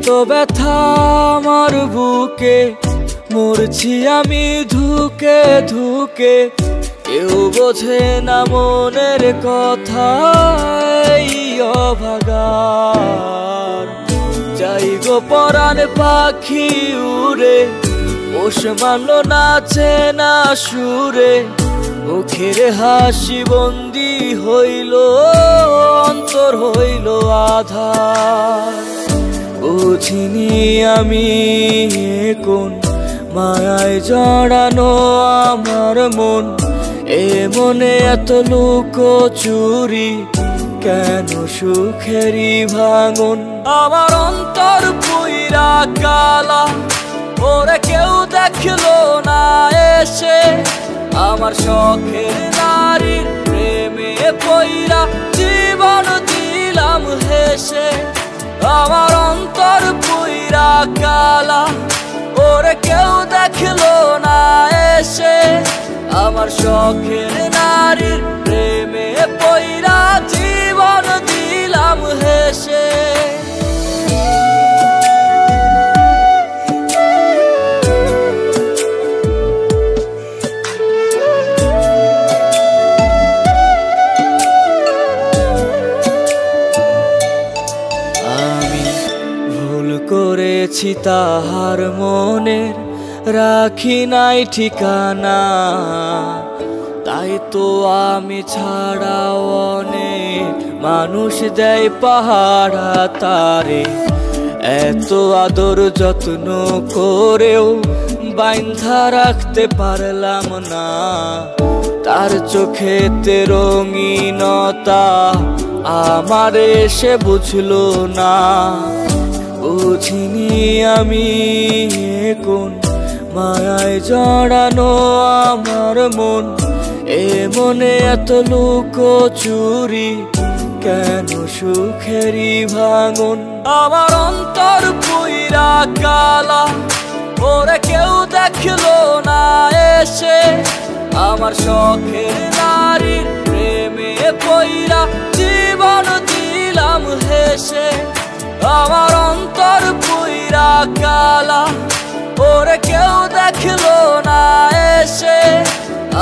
এত ব্যথা আমার বুকে, মরছি আমি ধুকে ধুকে। কেউ বোঝে না মনের কথা, এই অভাগার। যাই গো পরাণ পাখি উড়ে, পোষ মানল নাচে না সুরে। মুখের হাসি বন্দি হইল, অন্তর হইল আধার। বুঝিনি আমি কোন মায়ায় জড়ানো আমার মন। এ মনে এত লুকোচুরি, কেন সুখেরই ভাঙন। আমার অন্তর পুইরা কালা, ওরে কেউ দেখলো না এসে। আমার শখের নারীর প্রেমে পইরা জীবন দিলাম হেসে। আমার অন্তর পুইরা কালা, ওরে কেউ দেখলো না এসে। আমার শখের নারীর প্রেমে পইরা জীবন দিলাম হেসে। করেছি তাহার মনের, রাখি নাই ঠিকানা। তাই তো আমি ছাড়াও অনেক মানুষ দেয় পাহারা তারে। এত আদর যত্ন করেও বাইন্ধা রাখতে পারলাম না। তার চোখেতে রঙিনতা আমারে সে বুঝলো না। বুঝিনি আমি কোন মায়ায় জড়ানো আমার মন। এ মনে এত লুকোচুরি, কেন সুখেরই ভাঙন। আমার অন্তর পুইরা কালা, ওরে কেউ দেখলো না এসে। আমার শখের নারীর প্রেমে পইরা জীবন দিলাম হেসে। আমার অন্তর পুইরা কালা, ওরে কেউ দেখলো না এসে।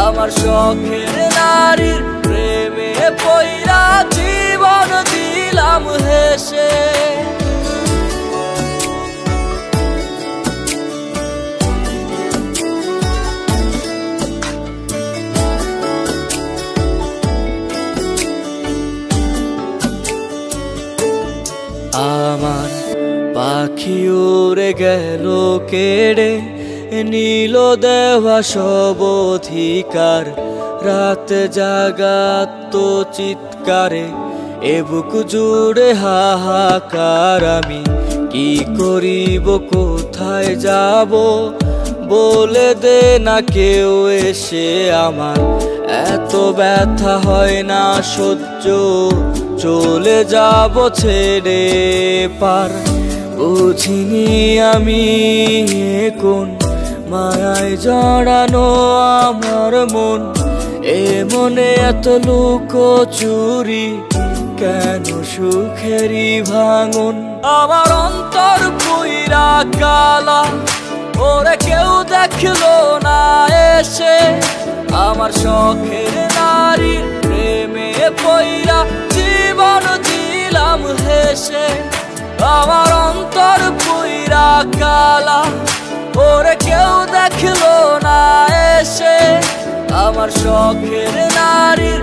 আমার শখের নারীর প্রেমে পইরা জীবন দিলাম হেসে। আমার পাখি উড়ে গেল কেড়ে, নীল দেওয়া সব অধিকার। রাত জাগাত চিৎকারে, এ বুক জুড়ে হাহাকার। আমি কি করিব, কোথায় যাব, বলে দে না কেউ এসে। আমার এত ব্যথা হয় না সহ্য, চলে যাব ছেড়ে পার। বুঝিনি আমি কোন মায়ায় জড়ানো আমার মন। এ মনে এত লুকোচুরি, কেন সুখেরই ভাঙন। আমার অন্তর পুইরা কালা, ওরে কেউ দেখলো না এসে। আমার শখের নারীর প্রেমে পইরা জীবন দিলাম হেসে। আমার অন্তর পুইরা কালা, ওরে কেউ দেখলো না এসে। আমার শখের নারীর